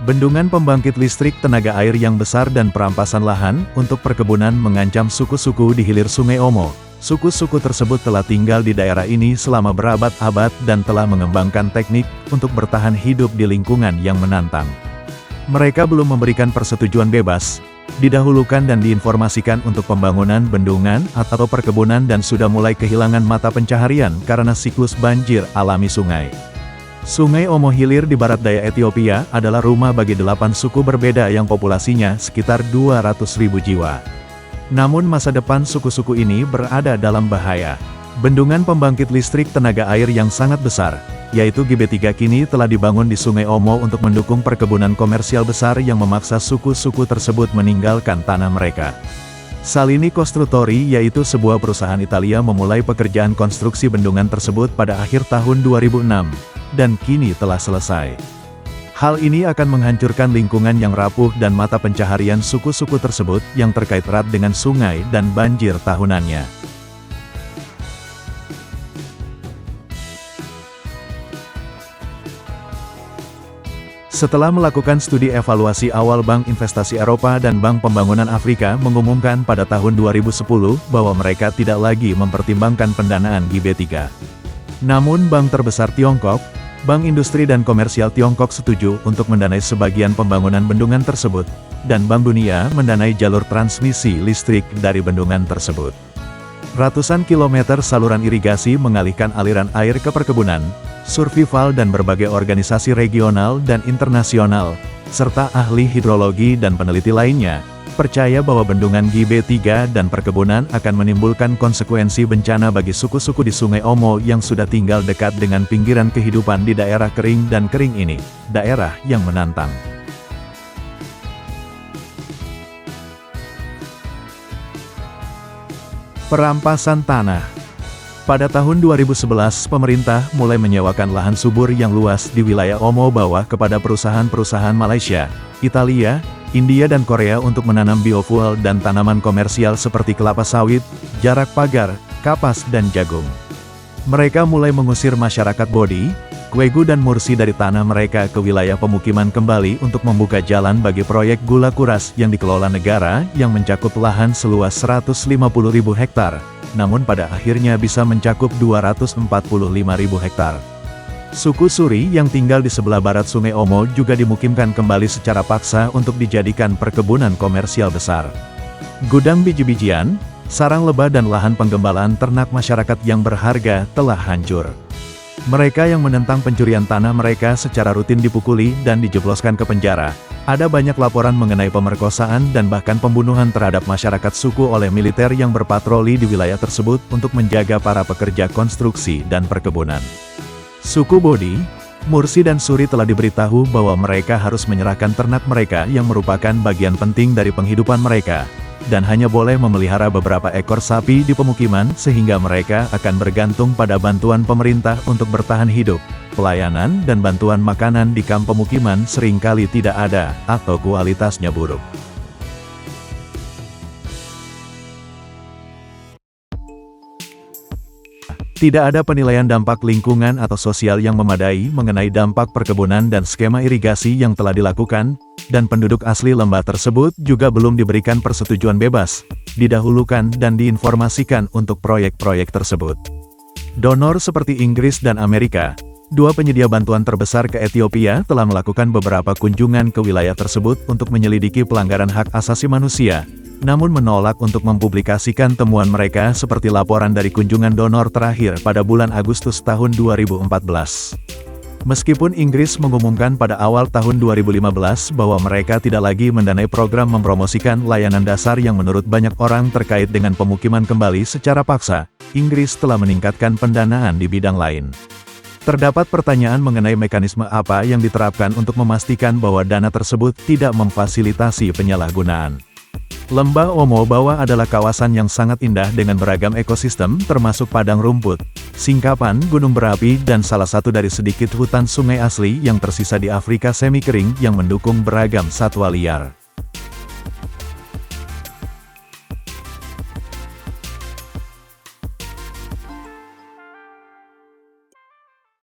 Bendungan pembangkit listrik tenaga air yang besar dan perampasan lahan untuk perkebunan mengancam suku-suku di hilir Sungai Omo. Suku-suku tersebut telah tinggal di daerah ini selama berabad-abad dan telah mengembangkan teknik untuk bertahan hidup di lingkungan yang menantang. Mereka belum memberikan persetujuan bebas, didahulukan dan diinformasikan untuk pembangunan bendungan atau perkebunan dan sudah mulai kehilangan mata pencaharian karena siklus banjir alami sungai. Sungai Omo hilir di barat daya Ethiopia adalah rumah bagi 8 suku berbeda yang populasinya sekitar 200.000 jiwa. Namun masa depan suku-suku ini berada dalam bahaya. Bendungan pembangkit listrik tenaga air yang sangat besar, yaitu GB3 kini telah dibangun di Sungai Omo untuk mendukung perkebunan komersial besar yang memaksa suku-suku tersebut meninggalkan tanah mereka. Salini Costruttori yaitu sebuah perusahaan Italia memulai pekerjaan konstruksi bendungan tersebut pada akhir tahun 2006. Dan kini telah selesai. Hal ini akan menghancurkan lingkungan yang rapuh dan mata pencaharian suku-suku tersebut yang terkait erat dengan sungai dan banjir tahunannya. Setelah melakukan studi evaluasi awal, Bank Investasi Eropa dan Bank Pembangunan Afrika mengumumkan pada tahun 2010 bahwa mereka tidak lagi mempertimbangkan pendanaan GB3. Namun bank terbesar Tiongkok, Bank Industri dan Komersial Tiongkok setuju untuk mendanai sebagian pembangunan bendungan tersebut, dan Bank Dunia mendanai jalur transmisi listrik dari bendungan tersebut. Ratusan kilometer saluran irigasi mengalihkan aliran air ke perkebunan, survival dan berbagai organisasi regional dan internasional, serta ahli hidrologi dan peneliti lainnya, percaya bahwa bendungan GB3 dan perkebunan akan menimbulkan konsekuensi bencana bagi suku-suku di Sungai Omo yang sudah tinggal dekat dengan pinggiran kehidupan di daerah kering dan kering ini, daerah yang menantang. Perampasan tanah. Pada tahun 2011, pemerintah mulai menyewakan lahan subur yang luas di wilayah Omo Bawah kepada perusahaan-perusahaan Malaysia, Italia, India dan Korea untuk menanam biofuel dan tanaman komersial seperti kelapa sawit, jarak pagar, kapas dan jagung. Mereka mulai mengusir masyarakat Bodi, Kwegu dan Mursi dari tanah mereka ke wilayah pemukiman kembali untuk membuka jalan bagi proyek gula kuras yang dikelola negara yang mencakup lahan seluas 150.000 hektar, namun pada akhirnya bisa mencakup 245.000 hektar. Suku Suri yang tinggal di sebelah barat Sungai Omo juga dimukimkan kembali secara paksa untuk dijadikan perkebunan komersial besar. Gudang biji-bijian, sarang lebah dan lahan penggembalaan ternak masyarakat yang berharga telah hancur. Mereka yang menentang pencurian tanah mereka secara rutin dipukuli dan dijebloskan ke penjara. Ada banyak laporan mengenai pemerkosaan dan bahkan pembunuhan terhadap masyarakat suku oleh militer yang berpatroli di wilayah tersebut untuk menjaga para pekerja konstruksi dan perkebunan. Suku Bodi, Mursi dan Suri telah diberitahu bahwa mereka harus menyerahkan ternak mereka yang merupakan bagian penting dari penghidupan mereka, dan hanya boleh memelihara beberapa ekor sapi di pemukiman sehingga mereka akan bergantung pada bantuan pemerintah untuk bertahan hidup. Pelayanan dan bantuan makanan di kamp pemukiman seringkali tidak ada, atau kualitasnya buruk. Tidak ada penilaian dampak lingkungan atau sosial yang memadai mengenai dampak perkebunan dan skema irigasi yang telah dilakukan, dan penduduk asli lembah tersebut juga belum diberikan persetujuan bebas, didahulukan dan diinformasikan untuk proyek-proyek tersebut. Donor seperti Inggris dan Amerika, dua penyedia bantuan terbesar ke Ethiopia, telah melakukan beberapa kunjungan ke wilayah tersebut untuk menyelidiki pelanggaran hak asasi manusia, namun menolak untuk mempublikasikan temuan mereka seperti laporan dari kunjungan donor terakhir pada bulan Agustus tahun 2014. Meskipun Inggris mengumumkan pada awal tahun 2015 bahwa mereka tidak lagi mendanai program mempromosikan layanan dasar yang menurut banyak orang terkait dengan pemukiman kembali secara paksa, Inggris telah meningkatkan pendanaan di bidang lain. Terdapat pertanyaan mengenai mekanisme apa yang diterapkan untuk memastikan bahwa dana tersebut tidak memfasilitasi penyalahgunaan. Lembah Omo Bawah adalah kawasan yang sangat indah dengan beragam ekosistem termasuk padang rumput, singkapan gunung berapi dan salah satu dari sedikit hutan sungai asli yang tersisa di Afrika semi kering yang mendukung beragam satwa liar.